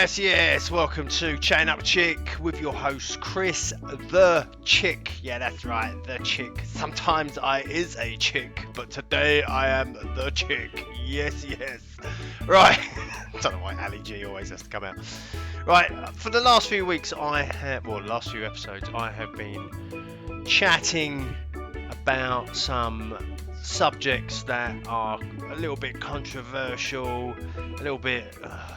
Yes. Welcome to Chatting Up Chick with your host Chris the Chick. Yeah, that's right, the chick. Sometimes I is a chick, but today I am the chick. Yes. Right. Don't know why Ali G always has to come out. Right. For the last few weeks, last few episodes, I have been chatting about some subjects that are a little bit controversial, a little bit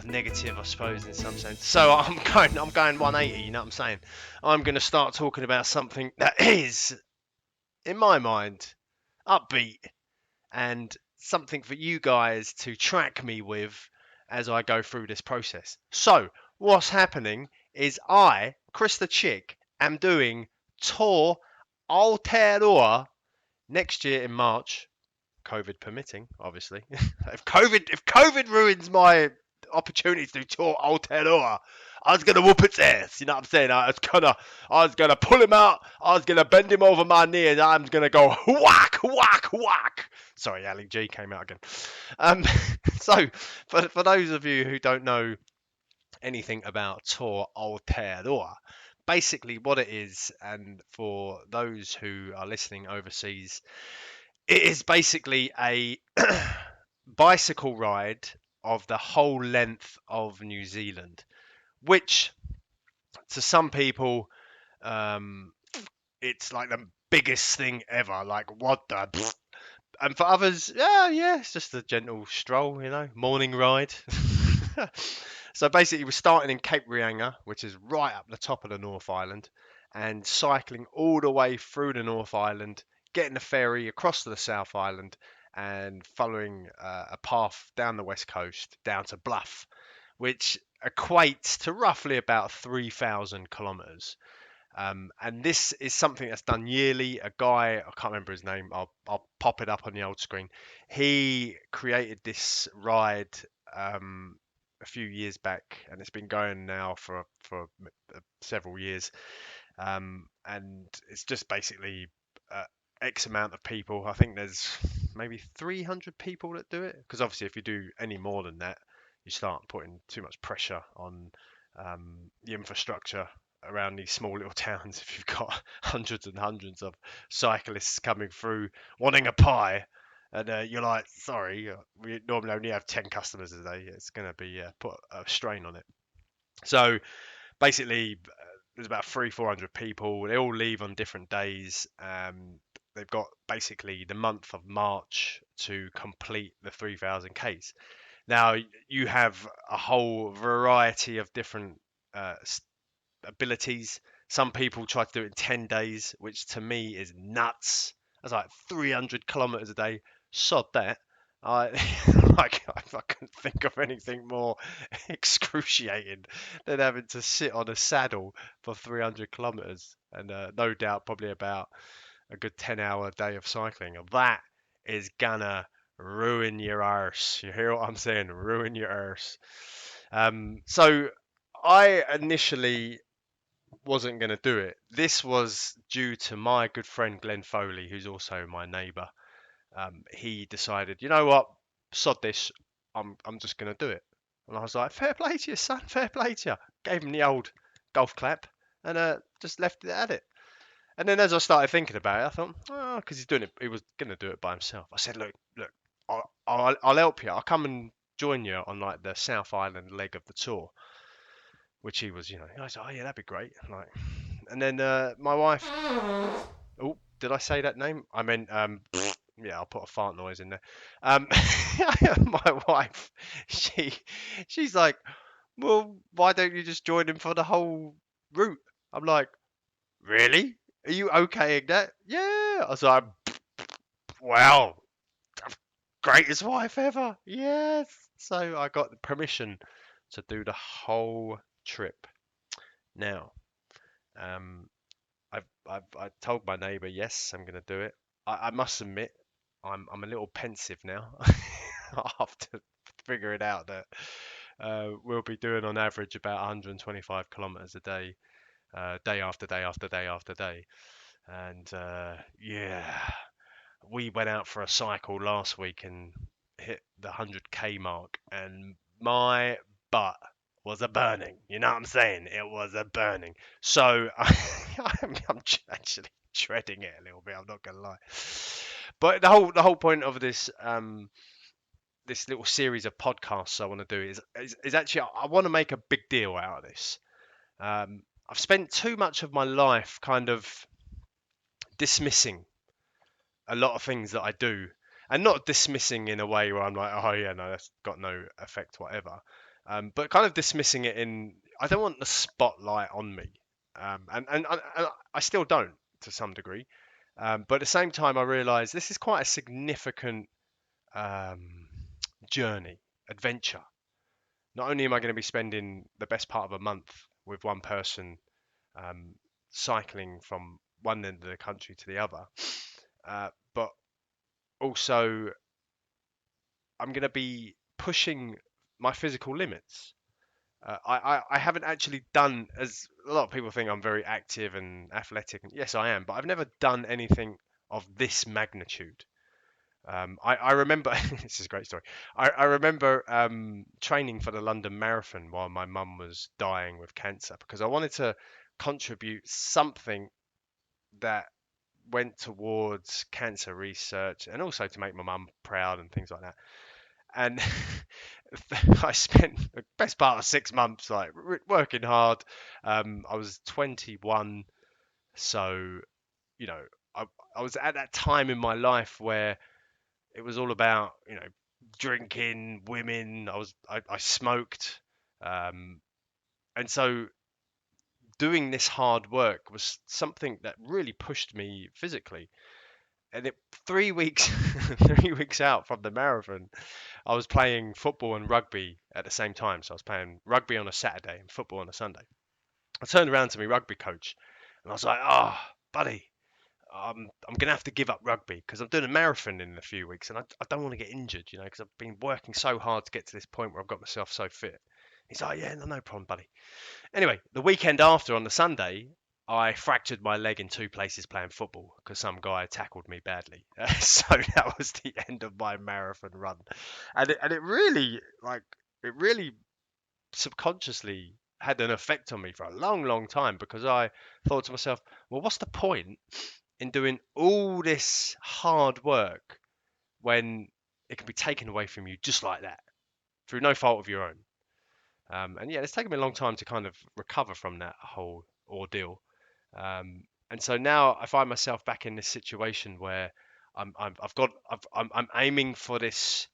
negative, I suppose, in some sense. So I'm going 180. You know what I'm saying? I'm going to start talking about something that is, in my mind, upbeat and something for you guys to track me with as I go through this process. So what's happening is I, Chris the Chick, am doing tour Aotearoa next year in March, COVID permitting, obviously. if COVID ruins my opportunity to tour Aotearoa, I was gonna whoop its ass. You know what I'm saying? I was gonna pull him out. I was gonna bend him over my knee, and I'm gonna go whack. Sorry, Ali G came out again. So for those of you who don't know anything about tour Aotearoa, basically what it is, and for those who are listening overseas, it is basically a bicycle ride of the whole length of New Zealand, which to some people, um, it's like the biggest thing ever. Like, what the? And for others, yeah, it's just a gentle stroll, morning ride. So basically, we're starting in Cape Reinga, which is right up the top of the North Island, and cycling all the way through the North Island, getting the ferry across to the South Island, and following a path down the west coast down to Bluff, which equates to roughly about 3,000 kilometres. And this is something that's done yearly. A guy, I can't remember his name, I'll pop it up on the old screen. He created this ride a few years back, and it's been going now for several years. And it's just basically X amount of people. I think there's maybe 300 people that do it, because obviously if you do any more than that, you start putting too much pressure on the infrastructure around these small little towns. If you've got hundreds and hundreds of cyclists coming through wanting a pie, and you're like, sorry, we normally only have 10 customers a day, it's going to be put a strain on it. So basically, there's about 400 people. They all leave on different days. They've got basically the month of March to complete the 3,000 Ks. Now, you have a whole variety of different abilities. Some people try to do it in 10 days, which to me is nuts. That's like 300 kilometers a day. Sod that. I I couldn't think of anything more excruciating than having to sit on a saddle for 300 kilometers, and no doubt probably about a good 10-hour day of cycling. That is gonna ruin your arse. You hear what I'm saying? Ruin your arse. So I initially wasn't going to do it. This was due to my good friend Glenn Foley, who's also my neighbour. He decided, you know what, sod this, I'm just going to do it. And I was like, fair play to you, son, fair play to you. Gave him the old golf clap, and just left it at it. And then as I started thinking about it, I thought, oh, because he was going to do it by himself. I said, look, I'll help you. I'll come and join you on like the South Island leg of the tour. Which he was, I was like, oh yeah, that'd be great. Like, and then my wife. Oh, did I say that name? I meant, yeah, I'll put a fart noise in there. My wife, she's like, well, why don't you just join him for the whole route? I'm like, really? Are you okaying that? Yeah. I was like, wow, greatest wife ever. Yes. So I got the permission to do the whole trip. Now, I told my neighbour, yes, I'm going to do it. I must admit, I'm a little pensive now after figuring out that we'll be doing on average about 125 kilometres a day, day after day after day after day. And yeah, we went out for a cycle last week and hit the 100k mark, and my butt was a burning. You know what I'm saying? It was a burning. So I'm actually dreading it a little bit. I'm not gonna lie. But the whole point of this this little series of podcasts I want to do is actually I want to make a big deal out of this. I've spent too much of my life kind of dismissing a lot of things that I do, and not dismissing in a way where I'm like, oh yeah, no, that's got no effect, whatever. But kind of dismissing it in, I don't want the spotlight on me, and I still don't to some degree. But at the same time, I realise this is quite a significant um, journey, adventure. Not only am I going to be spending the best part of a month with one person, um, cycling from one end of the country to the other, but also I'm going to be pushing my physical limits. I haven't actually done, as a lot of people think I'm very active and athletic, and yes, I am, but I've never done anything of this magnitude. I remember, this is a great story. I remember training for the London Marathon while my mum was dying with cancer because I wanted to contribute something that went towards cancer research and also to make my mum proud and things like that. And I spent the best part of 6 months like working hard. I was 21, so you know I was at that time in my life where it was all about drinking, women. I smoked, and so doing this hard work was something that really pushed me physically. And 3 weeks 3 weeks out from the marathon, I was playing football and rugby at the same time. So I was playing rugby on a Saturday and football on a Sunday. I turned around to my rugby coach and I was like, "Oh, buddy, I'm gonna have to give up rugby because I'm doing a marathon in a few weeks and I don't want to get injured, because I've been working so hard to get to this point where I've got myself so fit." He's like, "Yeah, no problem, buddy." Anyway, the weekend after on the Sunday, I fractured my leg in two places playing football because some guy tackled me badly. So that was the end of my marathon run, and it really it really subconsciously had an effect on me for a long, long time because I thought to myself, well, what's the point in doing all this hard work when it can be taken away from you just like that through no fault of your own? And yeah, it's taken me a long time to kind of recover from that whole ordeal. And so now I find myself back in this situation where I'm aiming for this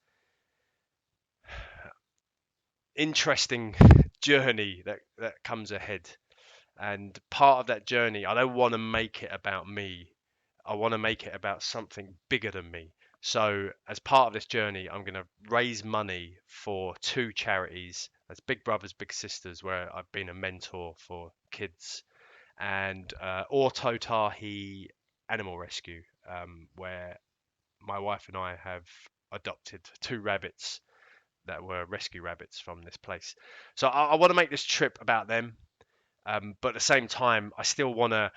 interesting journey that comes ahead. And part of that journey, I don't want to make it about me. I want to make it about something bigger than me. So as part of this journey, I'm going to raise money for two charities. That's Big Brothers Big Sisters, where I've been a mentor for kids, and Aotearoa Animal Rescue, where my wife and I have adopted two rabbits that were rescue rabbits from this place. So I want to make this trip about them, but at the same time, I still want to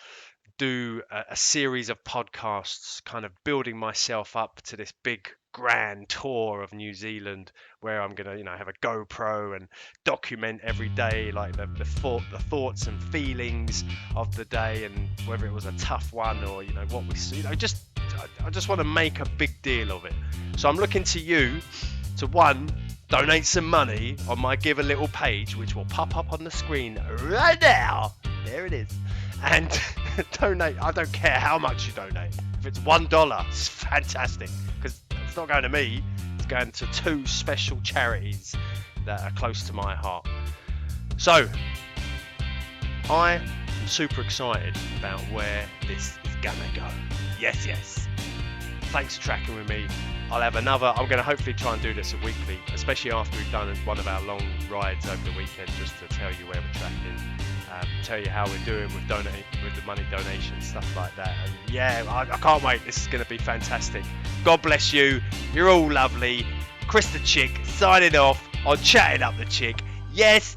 do a series of podcasts, kind of building myself up to this big grand tour of New Zealand, where I'm gonna, have a GoPro and document every day, like the thoughts and feelings of the day, and whether it was a tough one or what we, I just want to make a big deal of it. So I'm looking to you to donate some money on my Give a Little page, which will pop up on the screen right now. There it is. And donate. I don't care how much you donate. If it's $1, it's fantastic, because it's not going to me. It's going to two special charities that are close to my heart. So I am super excited about where this is gonna go. Yes. Thanks for tracking with me. I'm going to hopefully try and do this weekly, especially after we've done one of our long rides over the weekend, just to tell you where we're tracking, tell you how we're doing with the money donation, stuff like that. And yeah, I can't wait. This is going to be fantastic. God bless you. You're all lovely. Chris the Chick signing off on Chatting Up the Chick. Yes.